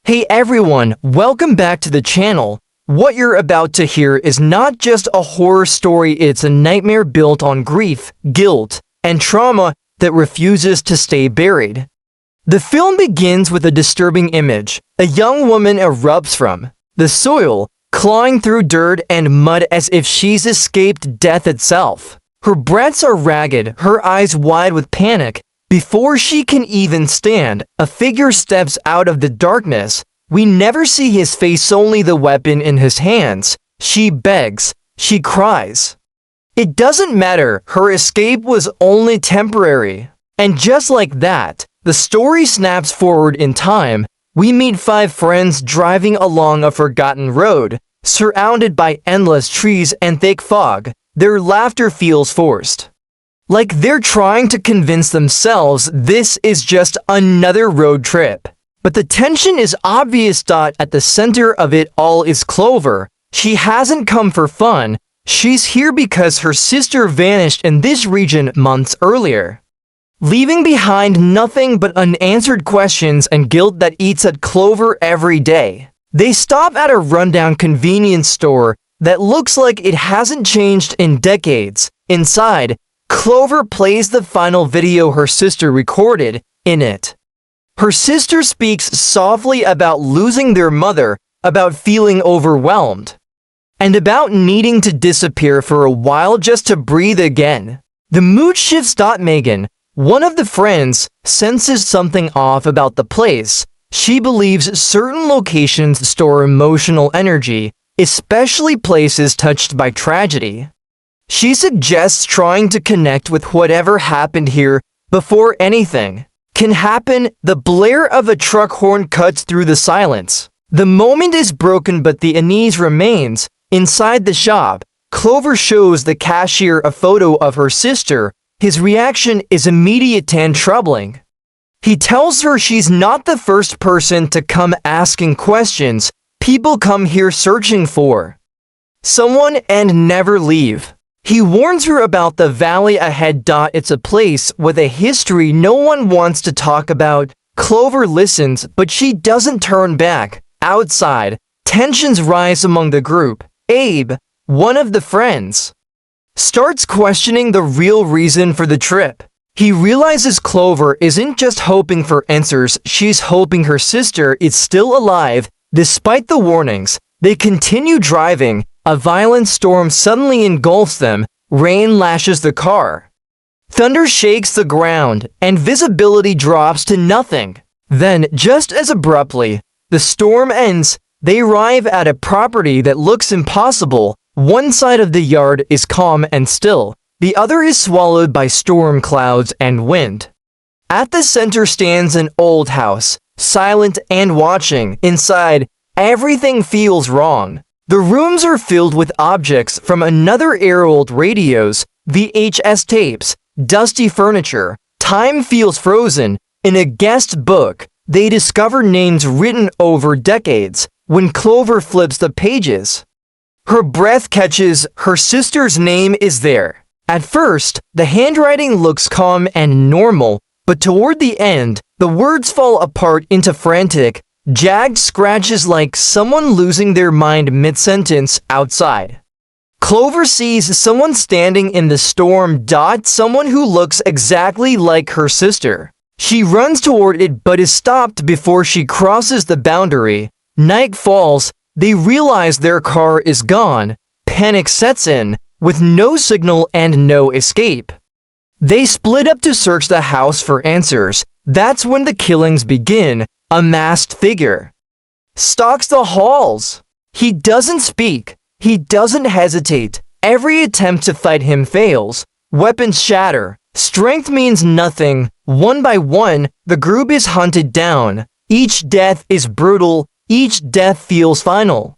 Hey everyone, welcome back to the channel. What you're about to hear is not just a horror story, it's a nightmare built on grief, guilt, and trauma that refuses to stay buried. The film begins with a disturbing image. A young woman erupts from the soil, clawing through dirt and mud as if she's escaped death itself. Her breaths are ragged, her eyes wide with panic. Before she can even stand, a figure steps out of the darkness. We never see his face, only the weapon in his hands. She begs, she cries. It doesn't matter, her escape was only temporary. And just like that, the story snaps forward in time. We meet 5 friends driving along a forgotten road, surrounded by endless trees and thick fog. Their laughter feels forced. Like they're trying to convince themselves this is just another road trip. But the tension is obvious. At the center of it all is Clover. She hasn't come for fun. She's here because her sister vanished in this region months earlier, leaving behind nothing but unanswered questions and guilt that eats at Clover every day. They stop at a rundown convenience store that looks like it hasn't changed in decades. Inside, Clover plays the final video her sister recorded. In it, her sister speaks softly about losing their mother, about feeling overwhelmed, and about needing to disappear for a while just to breathe again. The mood shifts. Megan, one of the friends, senses something off about the place. She believes certain locations store emotional energy, especially places touched by tragedy. She suggests trying to connect with whatever happened here before anything can happen. The blare of a truck horn cuts through the silence. The moment is broken, but the unease remains. Inside the shop, Clover shows the cashier a photo of her sister. His reaction is immediate and troubling. He tells her she's not the first person to come asking questions. People come here searching for someone and never leave. He warns her about the valley ahead. It's a place with a history no one wants to talk about. Clover listens, but she doesn't turn back. Outside, tensions rise among the group. Abe, one of the friends, starts questioning the real reason for the trip. He realizes Clover isn't just hoping for answers, she's hoping her sister is still alive. Despite the warnings, they continue driving. A violent storm suddenly engulfs them. Rain lashes the car. Thunder shakes the ground, and visibility drops to nothing. Then, just as abruptly, the storm ends. They arrive at a property that looks impossible. One side of the yard is calm and still. The other is swallowed by storm clouds and wind. At the center stands an old house, silent and watching. Inside, everything feels wrong. The rooms are filled with objects from another era: old radios, VHS tapes, dusty furniture. Time feels frozen. In a guest book, they discover names written over decades. When Clover flips the pages, her breath catches. Her sister's name is there. At first, the handwriting looks calm and normal, but toward the end, the words fall apart into frantic, jagged scratches like someone losing their mind mid-sentence. Outside, Clover sees someone standing in the storm. Someone who looks exactly like her sister. She runs toward it but is stopped before she crosses the boundary. Night falls. They realize their car is gone. Panic sets in. With no signal and no escape, they split up to search the house for answers. That's when the killings begin. A masked figure stalks the halls. He doesn't speak. He doesn't hesitate. Every attempt to fight him fails. Weapons shatter. Strength means nothing. One by one, the group is hunted down. Each death is brutal. Each death feels final.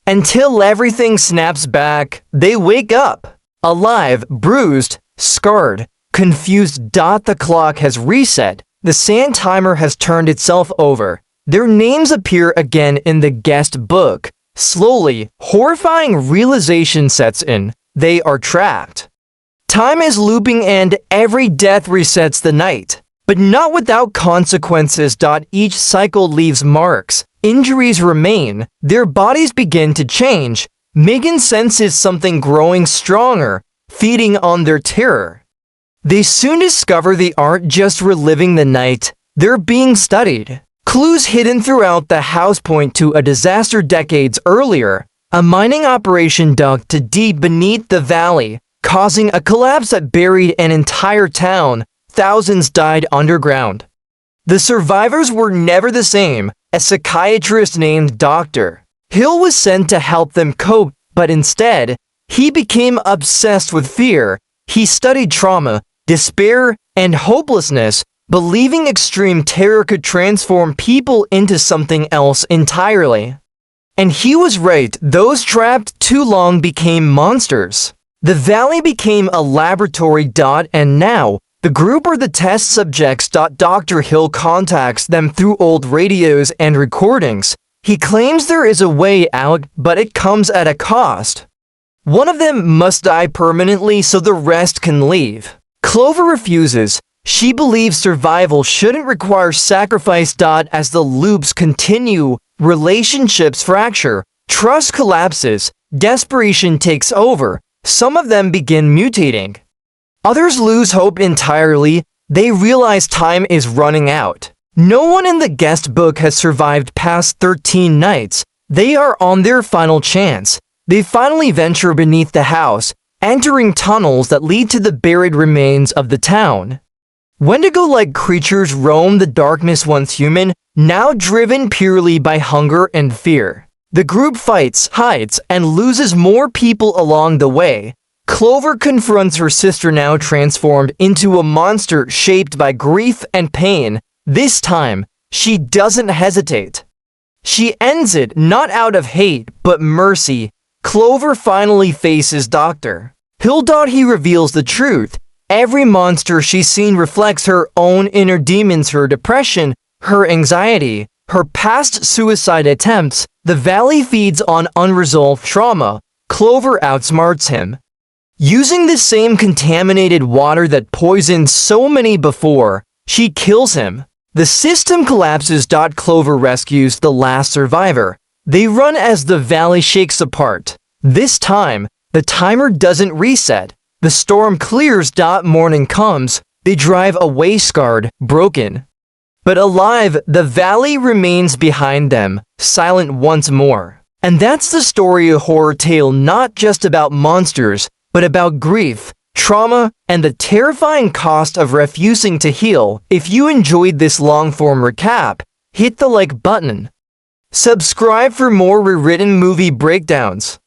Until everything snaps back, they wake up. Alive, bruised, scarred, confused. The clock has reset. The sand timer has turned itself over. Their names appear again in the guest book. Slowly, horrifying realization sets in. They are trapped. Time is looping and every death resets the night. But not without consequences. Each cycle leaves marks. injuries remain, their bodies begin to change. Megan senses something growing stronger, feeding on their terror. They soon discover they aren't just reliving the night, they're being studied. Clues hidden throughout the house point to a disaster decades earlier, a mining operation dug too deep beneath the valley, causing a collapse that buried an entire town. Thousands died underground. The survivors were never the same. A psychiatrist named Dr. Hill was sent to help them cope, but instead, he became obsessed with fear. He studied trauma, despair, and hopelessness, believing extreme terror could transform people into something else entirely. And he was right, those trapped too long became monsters. The valley became a laboratory. And now, the group are the test subjects. Dr. Hill contacts them through old radios and recordings. He claims there is a way out, but it comes at a cost. One of them must die permanently so the rest can leave. Clover refuses. She believes survival shouldn't require sacrifice. As the loops continue, relationships fracture, trust collapses, desperation takes over. Some of them begin mutating. Others lose hope entirely. They realize time is running out. No one in the guest book has survived past 13 nights. They are on their final chance. They finally venture beneath the house, entering tunnels that lead to the buried remains of the town. Wendigo-like creatures roam the darkness, once human, now driven purely by hunger and fear. The group fights, hides, and loses more people along the way. Clover confronts her sister, now transformed into a monster shaped by grief and pain. This time, she doesn't hesitate. She ends it not out of hate, but mercy. Clover finally faces Dr. Hill. He reveals the truth. Every monster she's seen reflects her own inner demons, her depression, her anxiety, her past suicide attempts. The valley feeds on unresolved trauma. Clover outsmarts him. Using the same contaminated water that poisoned so many before, she kills him. The system collapses. Clover rescues the last survivor. They run as the valley shakes apart. This time, the timer doesn't reset. The storm clears. Morning comes. They drive away scarred, broken. But alive, the valley remains behind them, silent once more. And that's the story, a horror tale not just about monsters, but about grief, trauma, and the terrifying cost of refusing to heal. If you enjoyed this long-form recap, hit the like button. Subscribe for more rewritten movie breakdowns.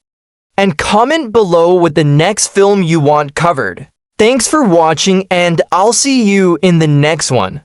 And comment below with the next film you want covered. Thanks for watching, and I'll see you in the next one.